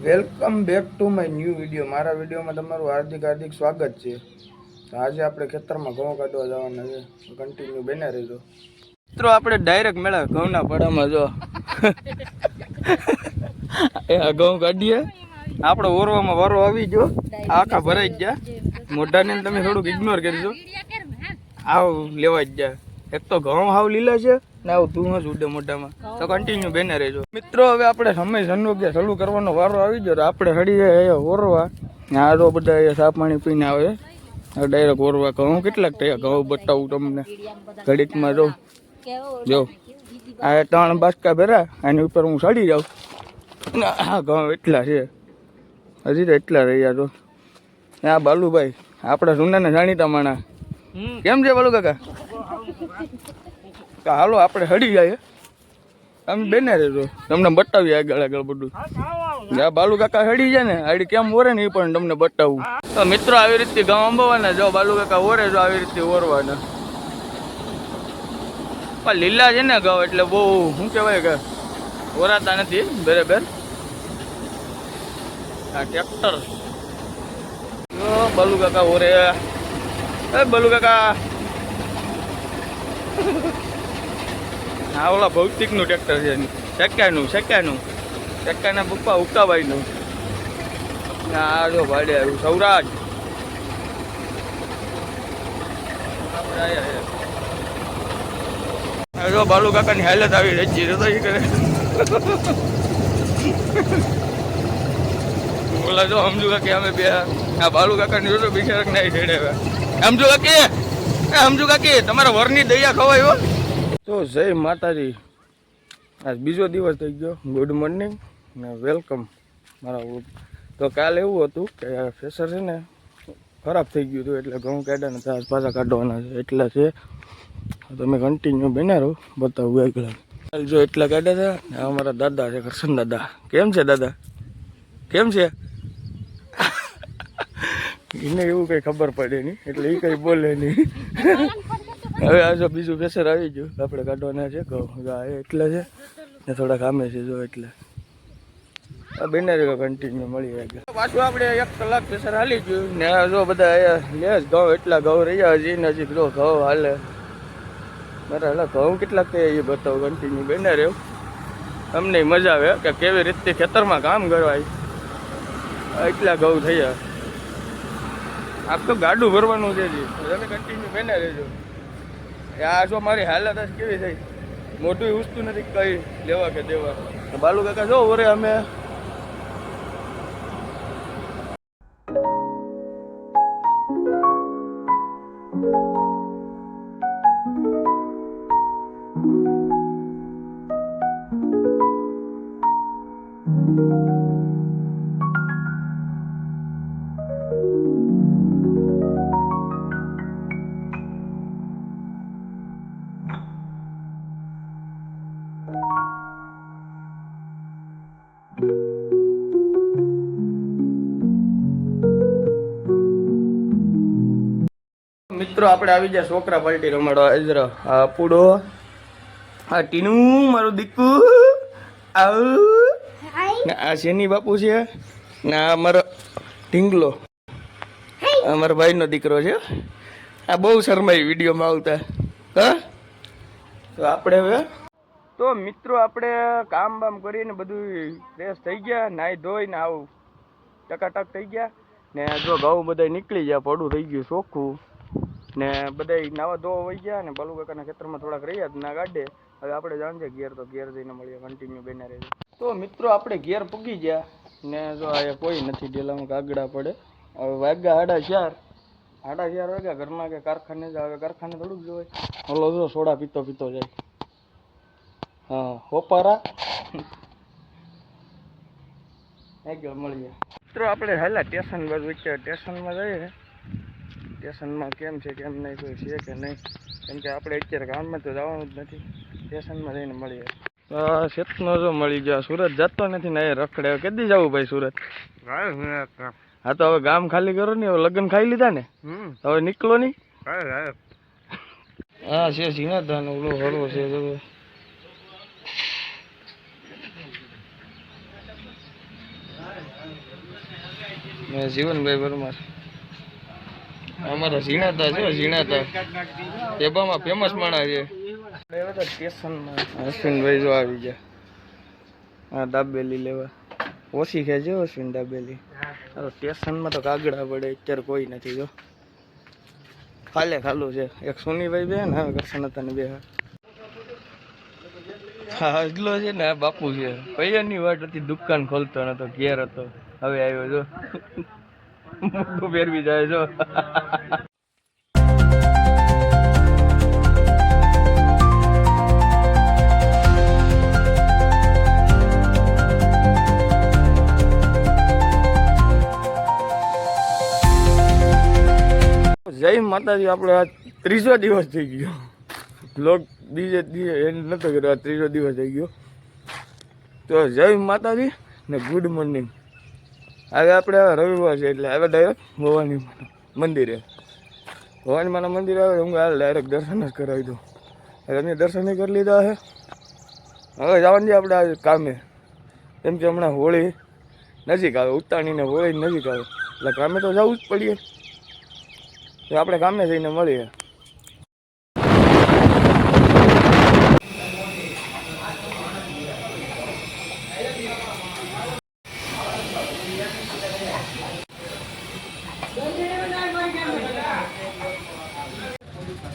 Welcome back to my new video. મારા વિડીયોમાં તમારું હાર્દિક સ્વાગત છે. આજે આપણે ખેતરમાં ઘઉં કાઢવા જવાના છે. કન્ટિન્યુ બને રહેજો મિત્રો. આપણે ડાયરેક્ટ મેળા ઘઉંના પડામાં જો એ ઘઉં કાઢીએ. આપણે ઓરવામાં વારો આવી ગયો, આખા ભરાઈ જ ગયા. મોઢાને તમે થોડુંક ઇગ્નોર કરજો, આવ લેવા જ જાય. એક તો ઘઉં હાવ લીલા છે ને આવું ધુમ્મસ ઉડે મોઢામાં. તો કન્ટિન્યુ બેને રહેજો મિત્રો. હવે આપણે સમય સનોગ્યા ચાલુ કરવાનો વારો આવી ગયો. આપણે હળી જાય ઓરવા. આ તો બધા ચા પાણી પીને આવે ડાયરેક્ટ ઓરવા. ઘઉં કેટલાક થયા ઘઉં બતાવું તમને ઘડીકમાં. જો આ 3 બાસકા ભેરા, આની ઉપર હું ચડી જાઉં. આ ઘઉં એટલા છે, હજી તો એટલા રહ્યા. તો આ બાલુભાઈ આપણા સુનાના જાણીતા માણા. કેમ છે બાલુ કાકા? હાલો આપણે હળી જાય, તમે બેને રહેજો, તમને બતાવીએ આગળ આગળ બધું. આ બાલુ કાકા હળી જાય ને આડી કેમ ઓરે ને એ પણ તમને બતાવું. તો મિત્રો આવી રીતે ઘઉં અંબાવાના. જો બાલુ કાકા ઓરે, જો આવી રીતે ઓરવાના. પણ લીલા છે ને ઘઉં એટલે બહુ શું કહેવાય કે ઓરાતા નથી બરાબર. આ ટ્રેક્ટર જો બાલુ કાકા ઓરે. એ બાલુ કાકા હા ઓલા ભૌતિકનું ટ્રેક્ટર છે, સેકાના પપ્પા ઉકાભાઈનું. આ જો ભાડે આવ્યું સૌરાજ. જો બાલુ કાકાની હાલત આવી રહી છે. તો એ કરે ઓલા જો સમજુ કાકી અમે બે આ બાલુ કાકાની જોતો બિચારક નહીં છેડે. સમજુ કાકી તમારા વરની દયા ખવાય. તો જય માતાજી. આજ બીજો દિવસ થઈ ગયો. ગુડ મોર્નિંગ ને વેલકમ મારા. તો કાલે એવું હતું કે ફેસર છે ને ખરાબ થઈ ગયું હતું, એટલે ઘઉં કાઢ્યા ને આજ પાછા કાઢવાના છે. એટલા છે, તમે કન્ટિન્યુ બન્યા રહો, બતાવું આગળ. જો એટલા કાઢ્યા હતા. અમારા દાદા છે, કરશન દાદા. કેમ છે દાદા? કેમ છે? એને એવું કંઈ ખબર પડે નહીં એટલે એ કંઈ બોલે નહીં. હવે આ જો બીજું ફેસર આવી ગયું, આપણે કાઢવાના છે ઘઉં. એટલા છે ને થોડા કામે છે જો. એટલે બેને કન્ટિન્યુ મળી આગળ. પાછું આપણે 1 કલાક ફેસર હાલી ગયું ને જો બધા લેસ ઘઉં એટલા ઘઉં રહ્યા હજી ને હજી જો ઘઉં હાલે. મારા એટલે ઘઉં કેટલાક થયા એ બતાવું. કન્ટિન્યુ બેને રહ્યો, તમને મજા આવે કે કેવી રીતે ખેતરમાં કામ કરવાય. એટલા ઘઉં થયા. આપ તો ગાડું ભરવાનું છે જી. તમે કન્ટિન્યુ બેને રહેજો. આ જો મારી હાલત જ કેવી થઈ, મોઢું ઉસતું નથી કઈ લેવા કે દેવા. બાલુ કાકા જો ઓરે અમે. મિત્રો આપણે આવી ગયા છોકરા પાર્ટી રમાડવા. અજરા આ પૂડો, આ ટીનું મારું દીકુ, આ શેની બાપુ છે ને આ મારો ઢીંગલો, અમારા ભાઈનો દીકરો છે. આ બહુ શરમાઈ વિડીયોમાં આવતા. હા તો આપણે હવે તો મિત્રો આપણે કામ બામ કરીને બધું ફ્રેશ થઈ ગયા, નાહી ધોઈને આવું ટકાટક થઈ ગયા ને જો ઘઉં બધા નીકળી ગયા, પડું થઈ ગયું ચોખ્ખું ને બધા નાવા ધોવા વહી ગયા ને બાલુ કાકાના ખેતરમાં થોડાક રહ્યા ના ગાડે. હવે આપણે જાણીએ ઘેર, તો ઘેર જઈને મળીએ. કન્ટિન્યુ બેને રહેજો. તો મિત્રો આપણે ઘેર પૂગી ગયા ને જો અહીંયા કોઈ નથી, ડેલામાં કાગડા પડે. હવે વાગ્યા 4:30 વાગ્યા. ઘરમાં કે કારખાને જ આવે, કારખાને થોડુંક જ હોય. હલો જો સોડા પીતો જાય. હા હોપારા આગળ મળીએ મિત્રો. આપણે હાલા સ્ટેશન બાજુ સ્ટેશનમાં જઈએ. સ્ટેશનમાં કેમ છે કેમ નહીં, કોઈ છે કે નહીં, કેમ કે આપણે અત્યારે ગામમાં તો જવાનું જ નથી. સ્ટેશનમાં જઈને મળીએ. શેતનો જો મળી ગયા. સુરત જતો નથી ને એ રખડે. કેદી જવું ભાઈ સુરત? હા તો હવે ગામ ખાલી કરો ને. હવે લગ્ન ખાઈ લીધા ને, હવે નીકળો નહીં. હા છે ઝીણાધાન ઓલો હળવો છે. મેં જીવનભાઈ પરમાર અમારા ઝીણાતા છે ઝીણાતા તેબામાં ફેમસ માણા છે સ્ટેશનમાં અશ્વિનભાઈ જો આવી ગયા હા દાબેલી લેવા ઓછી ખેંચે અશ્વિન દાબેલી સ્ટેશનમાં તો કાગડા પડે અત્યારે કોઈ નથી જો ખાલું છે એક સોનીભાઈ બે ને કરસનતાને બે હા હજલો છે ને આ બાપુ છે કયાની વાત હતી દુકાન ખોલતો નતો ઘેર હતો હવે આવ્યો જો મોટું ફેરવી જાય જો જય માતાજી આપણે આ ત્રીજો દિવસ થઈ ગયો બ્લોગ બીજે એને નતો કર્યો આ ત્રીજો દિવસ થઈ ગયો તો જય માતાજી ને ગુડ મોર્નિંગ હવે આપણે રવિવાર છે એટલે હવે ડાયરેક્ટ ભવાની મંદિરે ભવાની માના મંદિરે આવે હું હાલ ડાયરેક્ટ દર્શન જ કરાવી દઉં અમે દર્શન કરી લીધા છે હવે જવાનું છે આપણે આ કામે કેમ કે હમણાં હોળી નજીક આવે ઉત્તરાયણને હોળી નજીક આવે એટલે કામે તો જવું જ પડીએ તો આપણે કામે જઈને મળીએ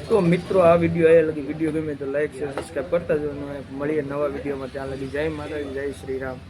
તો મિત્રો આ વિડીયો આયા લગી વિડીયો ગમે તો લાઈક શેર સબસ્ક્રાઈબ કરતા જો મળીએ નવા વિડીયોમાં ત્યાં લગી જય માતાજી જય શ્રી રામ